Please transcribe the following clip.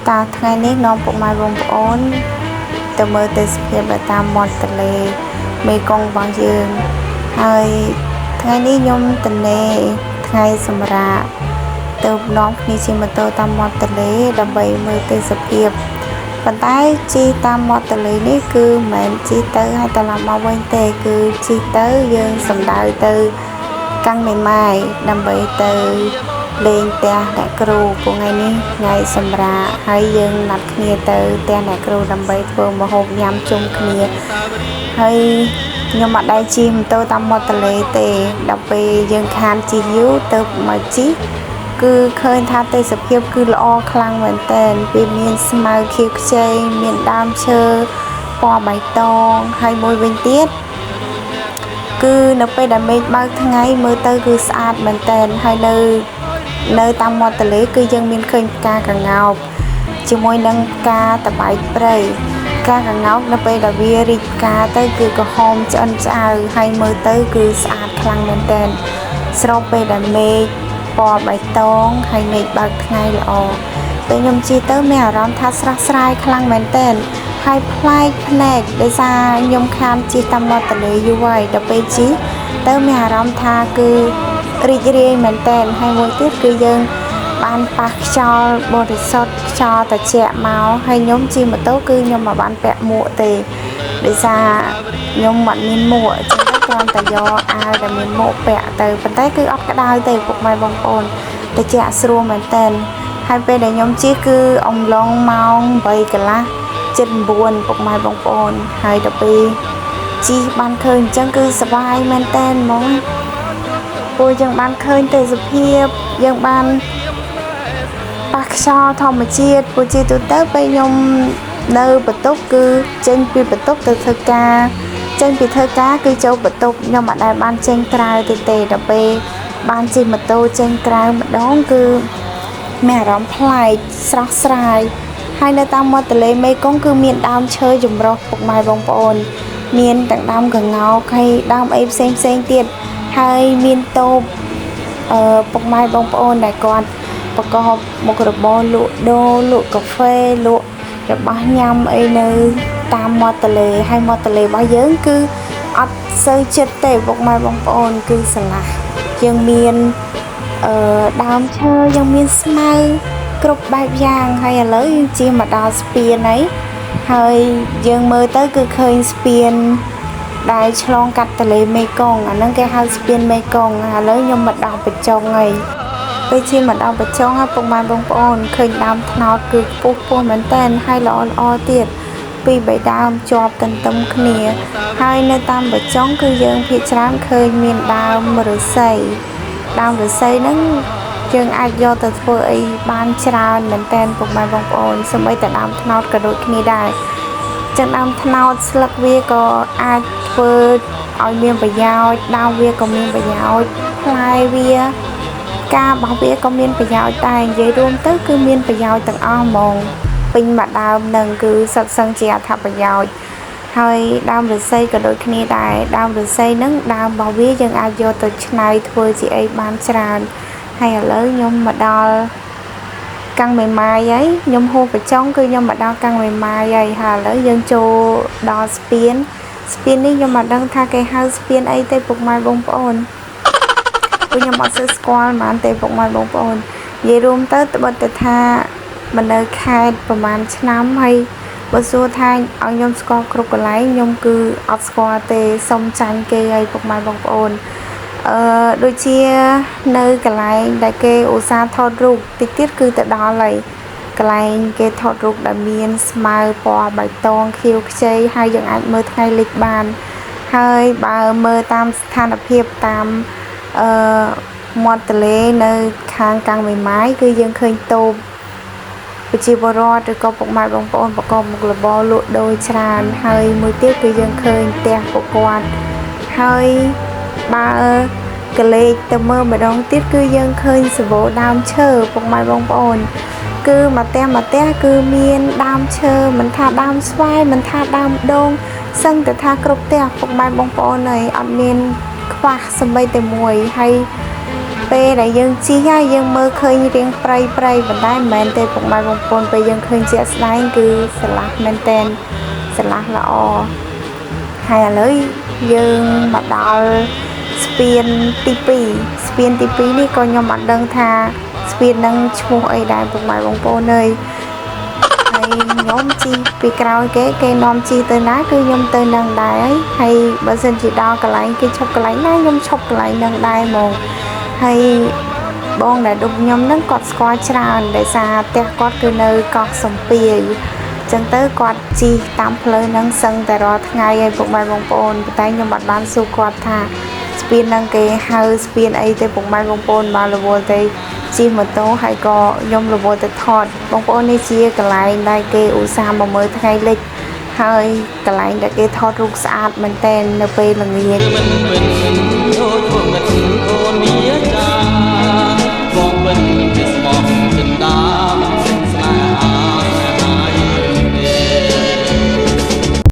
តាថ្ងៃនេះនាំពុកម៉ែបងប្អូនទៅមើលទេសភាពនៅតាមមាត់ទន្លេមេគង្គរបស់យើងហើយថ្ងៃនេះខ្ញុំទន្លេថ្ងៃសម្រាប់ទៅនាំគ្នាជិះម៉ូតូតាមមាត់ទន្លេដើម្បីមើលទេសភាពប៉ុន្តែជិះតាមមាត់ទន្លេនេះគឺមិនមែនជិះទៅហើយត្រឡប់មកវិញទេគឺជិះទៅយើងសំដៅទៅកាំងមេម៉ាយដើម្បីទៅលេងផ្ទះអ្នកគ្រូថ្ងៃនេះថ្ងៃសម្រាប់ហើយយើងណាត់គ្នាទៅផ្ទះអ្នកគ្រូដើម្បីធ្វើម្ហូបញ៉ាំជុំគ្នាហើយខ្ញុំអត់ដែរជិះម៉ូតូតាមមាត់ទន្លេទេដល់ពេលយើងខានជិះយូរទៅមកជិះគឺឃើញថាទេសភាពគឺល្អខ្លាំងមែនតើពេលមានស្មៅខៀវខ្ចីមានដើមឈើពណ៌បៃតងហើយមួយវិញទៀតគឺនៅពេលដែលមេឃបើកថ្ងៃមើលទៅគឺស្អាតមែនតើហើយនៅតាមមាត់ទន្លេគឺយើងមានឃើញផ្កាកង្កោបជាមួយនឹងផ្កាតបែកព្រៃផ្កាកង្កោបនៅពេលដែលវារីកផ្កាទៅគឺក្រហមឆ្អិនឆ្អៅហើយមើលទៅគឺស្អាតខ្លាំងមែនតើស្របពេលដែលមេឃពណ៌បៃតងហើយមេឃបើកថ្ងៃល្អពេលខ្ញុំជិះទៅមានអារម្មណ៍ថាស្រស់ស្រាយខ្លាំងមែនតើហើយប្លែកភ្នែកដោយសារខ្ញុំខានជិះតាមមាត់ទន្លេយូរហើយដល់ពេលជិះទៅមានអារម្មណ៍ថាគឺរីករាយមែនតើហើយមួយទៀតគឺយើងបានប៉ះខ្យល់បរិសុទ្ធខ្យល់ត្រជាក់មកហើយខ្ញុំជិះម៉ូតូគឺខ្ញុំមិនបានពាក់មួកទេដោយសារខ្ញុំអត់មានមួកអញ្ចឹងទៅគ្រាន់តែយកអាវដែលមានមួកពាក់ទៅប៉ុន្តែគឺអត់ក្តៅទេពុកម៉ែបងប្អូនត្រជាក់ស្រួលមែនតើហើយពេលដែលខ្ញុំជិះគឺអំឡុងម៉ោង8កន្លះជិត9ពុកម៉ែបងប្អូនហើយដល់ពេលជិះបានឃើញអញ្ចឹងគឺសប្បាយមែនតើហ្មងពួកយើងបានឃើញទេសភាពយើងបានប៉ះខ្យល់ធម្មជាតិពួកជាទូទៅពេលខ្ញុំនៅបន្ទប់គឺចេញពីបន្ទប់ទៅធ្វើការចេញពីធ្វើការគឺចូលបន្ទប់ខ្ញុំអត់ដែលបានចេញក្រៅទេដល់ពេលបានជិះម៉ូតូចេញក្រៅម្ដងគឺមានអារម្មណ៍ប្លែកស្រស់ស្រាយហើយនៅតាមមាត់ទន្លេមេគង្គគឺមានដើមឈើចម្រុះពុកម៉ែបងប្អូនមានទាំងដើមកង្កោកហើយដើមអីផ្សេងទៀតហើយមានតូបពុកម៉ែបងប្អូនដែលគាត់ប្រកបមុខរបរលក់ដូរលក់កាហ្វេលក់របស់ញ៉ាំអីនៅតាមមាត់ទន្លេហើយមាត់ទន្លេរបស់យើងគឺអត់សូវចិត្តទេពុកម៉ែបងប្អូនគឺស្រឡះយើងមានដើមឈើយើងមានស្មៅគ្រប់បែបយ៉ាងហើយឥឡូវយើងជិះមកដល់ស្ពានហើយយើងមើលទៅគឺឃើញស្ពានដែលឆ្លងកាត់ទន្លេមេគង្គអាហ្នឹងគេហៅស្ពានមេគង្គឥឡូវខ្ញុំមកដល់បច្ចុងហើយពេលជិះមកដល់បច្ចុងហើយពុកម៉ែបងប្អូនឃើញដើមត្នោតគឺខ្ពស់មែនតើហើយល្អទៀតពីរបីដើមជាប់ទន្ទឹមគ្នាហើយនៅតាមបច្ចុងគឺយើងភាគច្រើនឃើញមានដើមឫស្សីហ្នឹងយើងអាចយកទៅធ្វើអីបានច្រើនមែនតើពុកម៉ែបងប្អូនសូម្បីតែដើមត្នោតក៏ដូចគ្នាដែរចឹងដើមត្នោតស្លឹកវាក៏អាចធ្វើឲ្យមានប្រយោជន៍ដើមវាក៏មានប្រយោជន៍ផ្លែវាការរបស់វាក៏មានប្រយោជន៍ដែរនិយាយរួមទៅគឺមានប្រយោជន៍ទាំងអស់ហ្មងពេញមួយដើមនឹងគឺសុទ្ធសឹងជាអត្ថប្រយោជន៍ហើយដើមឫស្សីក៏ដូចគ្នាដែរដើមឫស្សីហ្នឹងដើមរបស់វាយើងអាចយកទៅច្នៃធ្វើជាអីបានច្រើនហើយឥឡូវខ្ញុំមកដល់កាំងមេម៉ាយហើយខ្ញុំហួសបច្ចុងគឺខ្ញុំមកដល់កាំងមេម៉ាយហើយឥឡូវយើងចូលដល់ស្ពាននេះខ្ញុំមិនដឹងថាគេហៅស្ពានអីទេពុកម៉ែបងប្អូនព្រោះខ្ញុំអត់សូវស្គាល់ប៉ុន្មានទេពុកម៉ែបងប្អូននិយាយរួមទៅត្បិតតែថាមិននៅខេត្តប្រហែលឆ្នាំហើយបើសួរថាឲ្យខ្ញុំស្គាល់គ្រប់កន្លែងខ្ញុំគឺអត់ស្គាល់ទេសុំចាញ់គេឲ្យពុកម៉ែបងប្អូនដូចជានៅកន្លែងដែលគេឧស្សាហ៍ថតរូបតិចទៀតគឺទៅដល់ហើយកន្លែងគេថតរូបដែលមានស្មៅពណ៌បៃតងខៀវខ្ចីហើយយើងអាចមើលថ្ងៃលិចបានហើយបើមើលតាមស្ថានភាពតាមមាត់ទន្លេនៅខាងកាំងមេម៉ាយគឺយើងឃើញតូបប្រជាពលរដ្ឋឬក៏ពុកម៉ែបងប្អូនប្រកបមុខរបរលក់ដូរច្រើនហើយមួយទៀតគឺយើងឃើញផ្ទះពួកគាត់ហើយបើកលេចទៅមើលម្ដងទៀតគឺយើងឃើញសវោដើមឈើពុកម៉ែបងប្អូនគឺមកផ្ទះគឺមានដើមឈើមិនថាដើមស្វាយមិនថាដើមដូងសឹងតែថាគ្រប់ផ្ទះពុកម៉ែបងប្អូនហើយអត់មានខ្វះសម្បីតែមួយហើយ ពេលដែលយើងជីហើយយើងមើលឃើញរៀងប្រៃប៉ុន្តែមិនមែនទេពុកម៉ែបងប្អូនពេលយើងឃើញជាក់ស្ដែងគឺស្រឡះមែនតែនស្រឡះល្អហើយឥឡូវយើងមកដល់ស្ពានទី2ស្ពានទី2នេះក៏ខ្ញុំអត់ដឹងថាស្ពាននឹងឈ្មោះអីដែរពុកម៉ែបងប្អូនអើយហើយខ្ញុំជីពីក្រោយគេនាំជីទៅណាគឺខ្ញុំទៅនឹងដែរហើយបើសិនជាដល់កន្លែងគេឈប់កន្លែងណាខ្ញុំឈប់កន្លែងនឹងដែរហ្មងហើយបងដែលឌុបខ្ញុំហ្នឹងគាត់ស្គាល់ច្រើនដោយសារផ្ទះគាត់គឺនៅកោះសំពាយចឹងទៅគាត់ជីតាមផ្លូវហ្នឹងសឹងតែរាល់ថ្ងៃហើយពុកម៉ែបងប្អូនតែខ្ញុំអត់បានសួរគាត់ថាស្ពានហ្នឹងគេហៅស្ពានអីទេពុកម៉ែបងប្អូនមករវល់ទៅជិះម៉ូតូហើយក៏ខ្ញុំរវល់ទៅថតបងប្អូននេះជាកន្លែងដែលគេឧស្សាហ៍មកមើលថ្ងៃលិចហើយកន្លែងដែលគេថតរូបស្អាតមែនទែននៅពេលល្ងាច